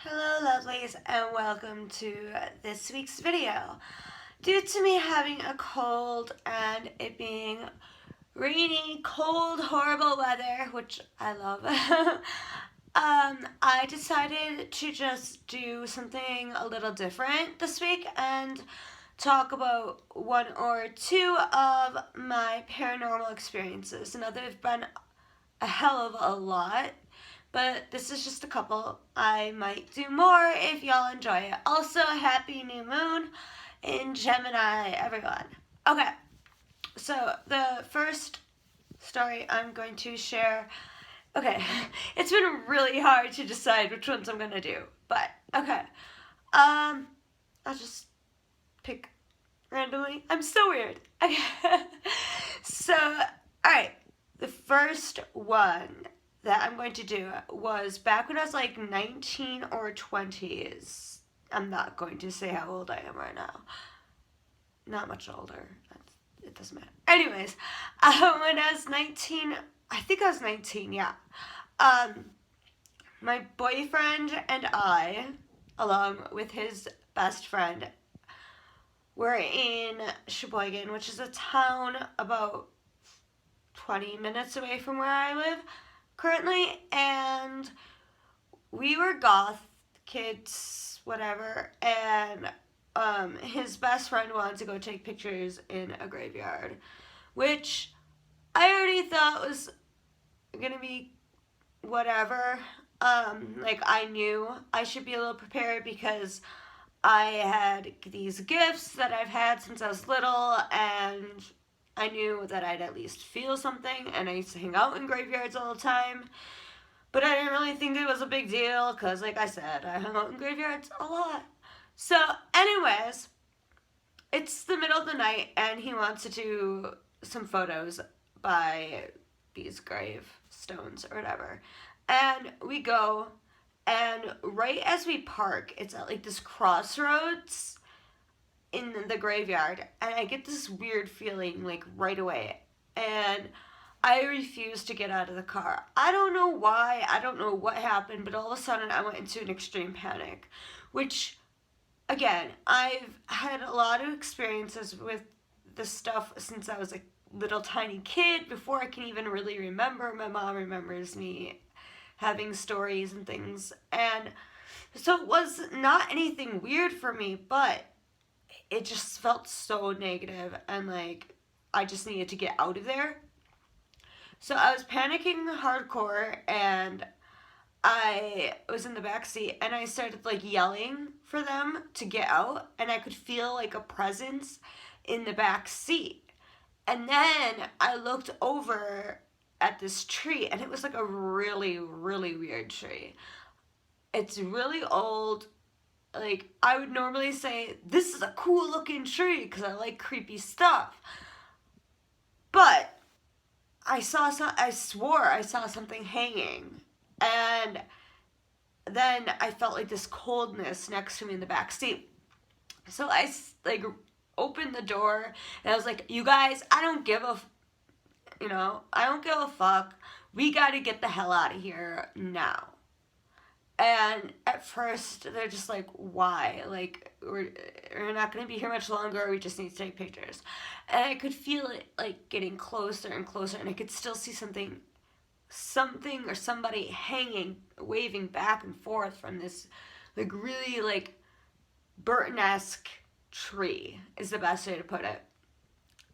Hello lovelies and welcome to this week's video. Due to me having a cold and it being rainy, cold, horrible weather, which I love, I decided to just do something a little different this week and talk about one or two of my paranormal experiences. Now there've been a hell of a lot, but this is just a couple. I might do more if y'all enjoy it. Also, happy new moon in Gemini, everyone. Okay, so the first story I'm going to share. Okay, it's been really hard to decide which ones I'm gonna do, but okay. I'll just pick randomly. I'm so weird. Okay, so alright. The first one that I'm going to do was back when I was like 19 or 20s. I'm not going to say how old I am right now. Not much older. It doesn't matter. Anyways, when I was 19, I think I was 19, yeah. My boyfriend and I, along with his best friend, were in Sheboygan, which is a town about 20 minutes away from where I live currently, and we were goth kids, whatever, and his best friend wanted to go take pictures in a graveyard, which I already thought was gonna be whatever. Like, I knew I should be a little prepared because I had these gifts that I've had since I was little, and I knew that I'd at least feel something, and I used to hang out in graveyards all the time. But I didn't really think it was a big deal, because like I said, I hung out in graveyards a lot. So, anyways, it's the middle of the night, and he wants to do some photos by these gravestones or whatever. And we go, and right as we park, it's at like this crossroads in the graveyard, and I get this weird feeling like right away, and I refuse to get out of the car. I don't know why, I don't know what happened, but all of a sudden I went into an extreme panic, which, again, I've had a lot of experiences with this stuff since I was a little tiny kid, before I can even really remember. My mom remembers me having stories and things, and so it was not anything weird for me, but it just felt so negative, and like I just needed to get out of there. So I was panicking hardcore, and I was in the back seat, and I started like yelling for them to get out, and I could feel like a presence in the back seat. And then I looked over at this tree, and it was like a really, really weird tree. It's really old. Like, I would normally say, this is a cool looking tree because I like creepy stuff. But I swore I saw something hanging. And then I felt like this coldness next to me in the back seat. So I like opened the door, and I was like, you guys, I don't give a fuck. We gotta get the hell out of here now. And at first, they're just like, why? Like, we're not going to be here much longer. We just need to take pictures. And I could feel it, like, getting closer and closer. And I could still see something or somebody hanging, waving back and forth from this, like, really, like, Burton-esque tree is the best way to put it.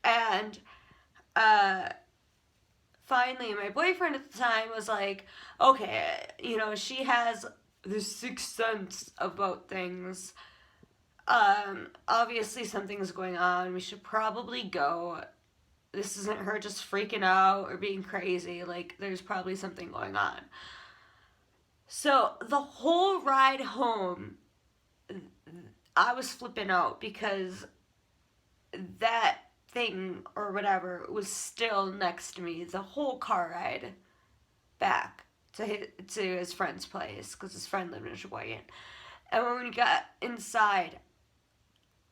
And, finally, my boyfriend at the time was like, okay, she has this sixth sense about things. Obviously something's going on. We should probably go. This isn't her just freaking out or being crazy. Like, there's probably something going on. So the whole ride home, I was flipping out because that thing or whatever was still next to me the whole car ride back to his friend's place, because his friend lived in Sheboygan. And when we got inside,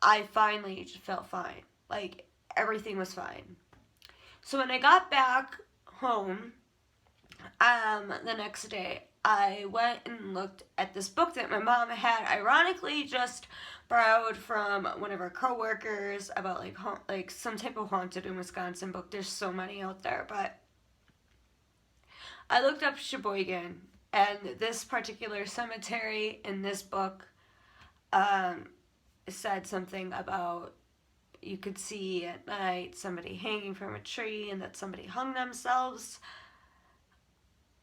I finally just felt fine. Like, everything was fine. So when I got back home the next day, I went and looked at this book that my mom had ironically just borrowed from one of her coworkers about like some type of haunted in Wisconsin book. There's so many out there, but I looked up Sheboygan, and this particular cemetery in this book said something about you could see at night somebody hanging from a tree and that somebody hung themselves.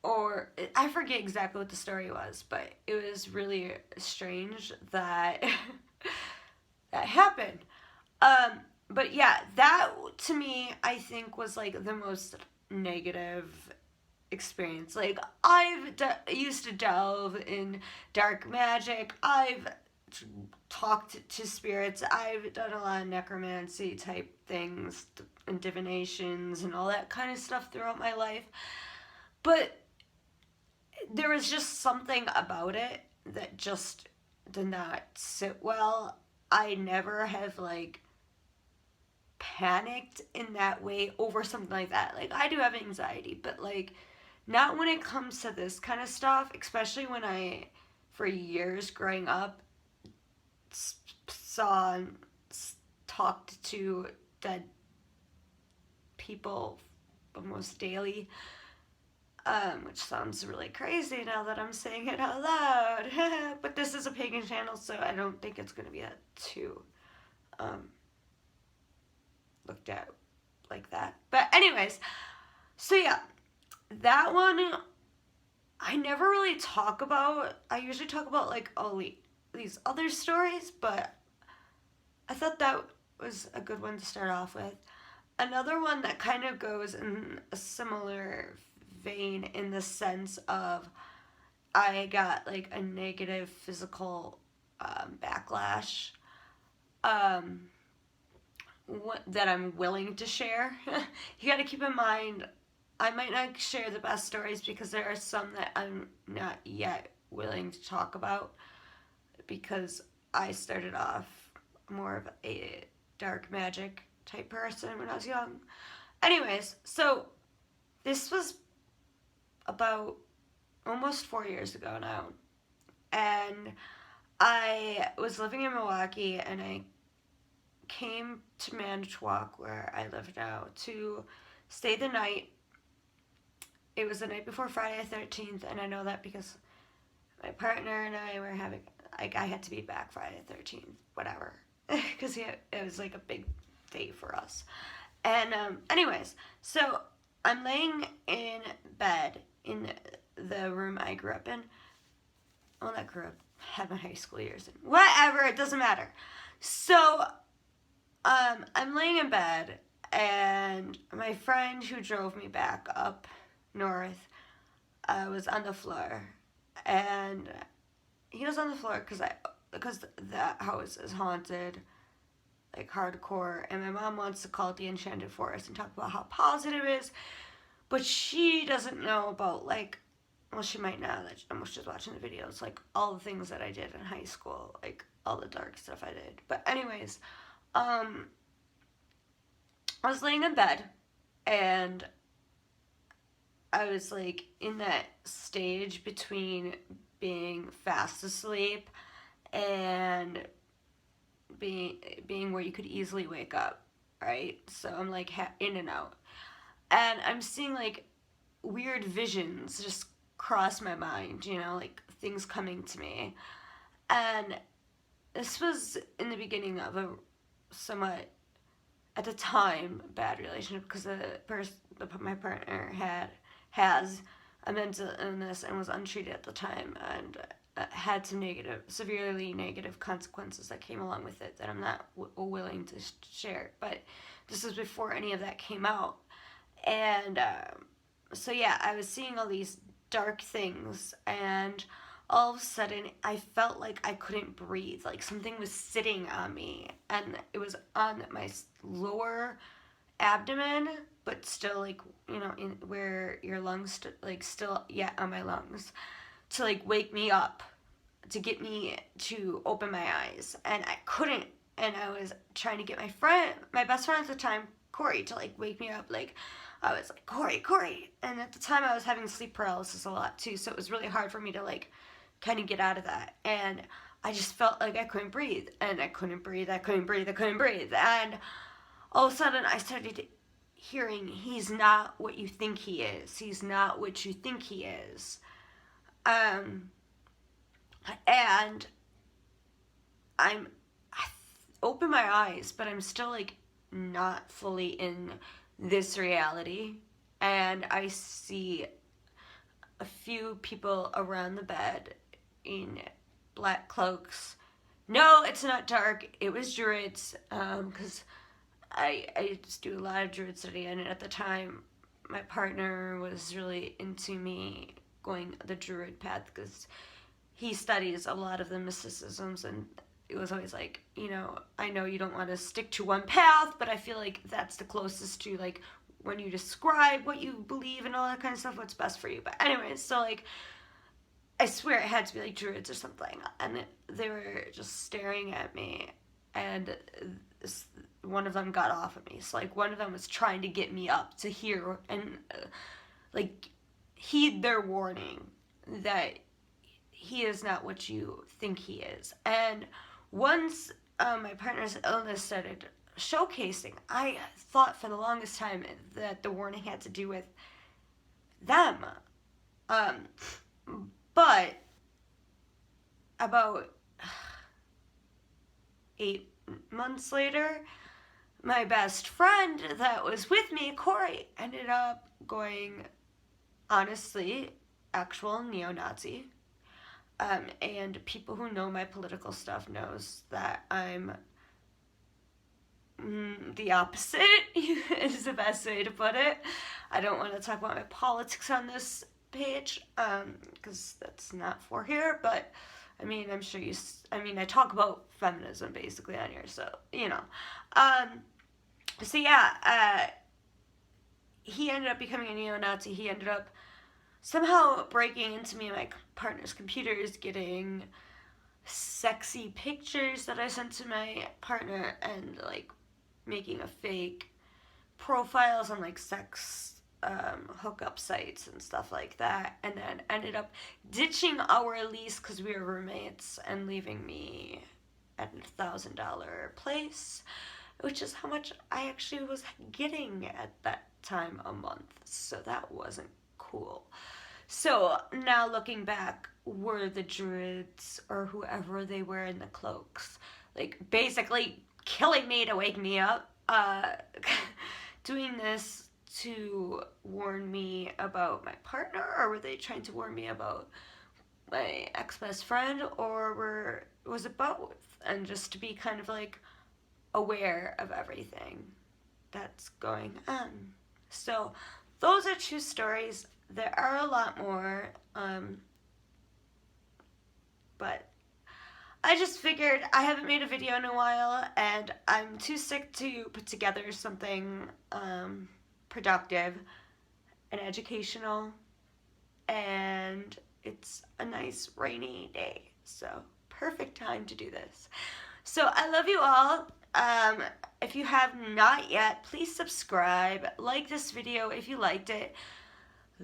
Or I forget exactly what the story was, but it was really strange that that happened. But yeah, that to me I think was like the most negative experience. Like used to delve in dark magic. I've talked to spirits. I've done a lot of necromancy type things and divinations and all that kind of stuff throughout my life. But there was just something about it that just did not sit well. I never have like panicked in that way over something like that. Like I do have anxiety, but like not when it comes to this kind of stuff, especially when I, for years growing up, saw and talked to dead people almost daily, which sounds really crazy now that I'm saying it out loud. But this is a pagan channel, so I don't think it's going to be too looked at like that. But anyways, so yeah, that one I never really talk about. I usually talk about like all these other stories, but I thought that was a good one to start off with. Another one that kind of goes in a similar vein in the sense of I got like a negative physical backlash that I'm willing to share. You got to keep in mind, I might not share the best stories because there are some that I'm not yet willing to talk about because I started off more of a dark magic type person when I was young. Anyways, so this was about almost 4 years ago now, and I was living in Milwaukee, and I came to Manitowoc, where I live now, to stay the night. It was the night before Friday the 13th, and I know that because my partner and I were having, like, I had to be back Friday the 13th, whatever, because it was like a big day for us. And anyways, so I'm laying in bed in the room I grew up in. Well, not grew up, had my high school years in. Whatever, it doesn't matter. So I'm laying in bed, and my friend who drove me back up north was on the floor, and he was on the floor because that house is haunted, like hardcore, and my mom wants to call it the Enchanted Forest and talk about how positive it is, but she doesn't know about, like, well, she might now that she's watching the videos, like all the things that I did in high school, like all the dark stuff I did. But anyways, I was laying in bed, and I was like in that stage between being fast asleep and being where you could easily wake up, right? So I'm like in and out, and I'm seeing like weird visions just cross my mind, you know, like things coming to me. And this was in the beginning of a somewhat, at the time, bad relationship because my partner has a mental illness and was untreated at the time, and had some severely negative consequences that came along with it that I'm not willing to share. But this was before any of that came out. And so yeah, I was seeing all these dark things, and all of a sudden I felt like I couldn't breathe, like something was sitting on me, and it was on my lower abdomen, but still, like, you know, in where your lungs still on my lungs, to like wake me up, to get me to open my eyes, and I couldn't. And I was trying to get my best friend at the time, Corey, to like wake me up. Like, I was like, Corey. And at the time I was having sleep paralysis a lot too, so it was really hard for me to like kind of get out of that. And I just felt like I couldn't breathe. And I couldn't breathe. And all of a sudden I started hearing, he's not what you think he is. He's not what you think he is. And I open my eyes, but I'm still like not fully in this reality. And I see a few people around the bed in black cloaks. No, it's not dark. It was druids, because I just do a lot of druid study, and at the time, my partner was really into me going the druid path, because he studies a lot of the mysticisms, and it was always like, you know, I know you don't want to stick to one path, but I feel like that's the closest to, like, when you describe what you believe and all that kind of stuff, what's best for you. But anyways, so, like, I swear it had to be, like, druids or something, and they were just staring at me, and one of them got off of me. So, like, one of them was trying to get me up to hear and, like, heed their warning that he is not what you think he is. And once my partner's illness started showcasing, I thought for the longest time that the warning had to do with them. But about 8 months later, my best friend that was with me, Corey, ended up going, honestly, actual neo-Nazi. And people who know my political stuff knows that I'm the opposite is the best way to put it. I don't want to talk about my politics on this page, because that's not for here, but I mean, I'm sure I talk about feminism basically on here, so, you know. So yeah, he ended up becoming a neo-Nazi. He ended up somehow breaking into me and my partner's computers, getting sexy pictures that I sent to my partner, and, like, making a fake profiles on, like, sex hookup sites and stuff like that, and then ended up ditching our lease because we were roommates and leaving me at $1,000 place, which is how much I actually was getting at that time a month, so that wasn't cool. So now looking back, were the druids or whoever they were in the cloaks, like, basically killing me to wake me up, doing this to warn me about my partner, or were they trying to warn me about my ex-best friend, or was it both? And just to be kind of, like, aware of everything that's going on. So those are 2 stories. There are a lot more, but I just figured I haven't made a video in a while, and I'm too sick to put together something productive and educational, and it's a nice rainy day, so perfect time to do this. So I love you all. If you have not yet, please subscribe, like this video if you liked it.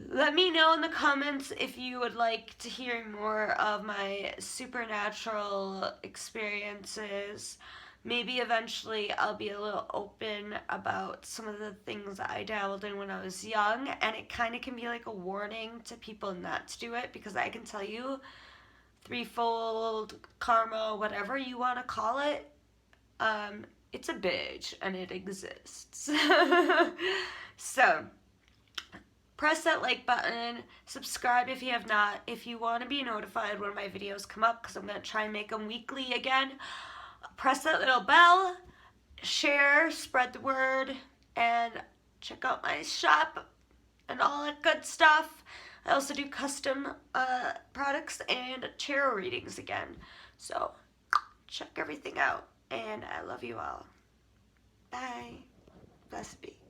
Let me know in the comments if you would like to hear more of my supernatural experiences. Maybe eventually I'll be a little open about some of the things that I dabbled in when I was young, and it kind of can be like a warning to people not to do it, because I can tell you, threefold karma, whatever you want to call it, it's a bitch, and it exists. So press that like button, subscribe if you have not, if you want to be notified when my videos come up, because I'm going to try and make them weekly again. Press that little bell, share, spread the word, and check out my shop and all that good stuff. I also do custom products and tarot readings again. So check everything out, and I love you all. Bye. Blessed be.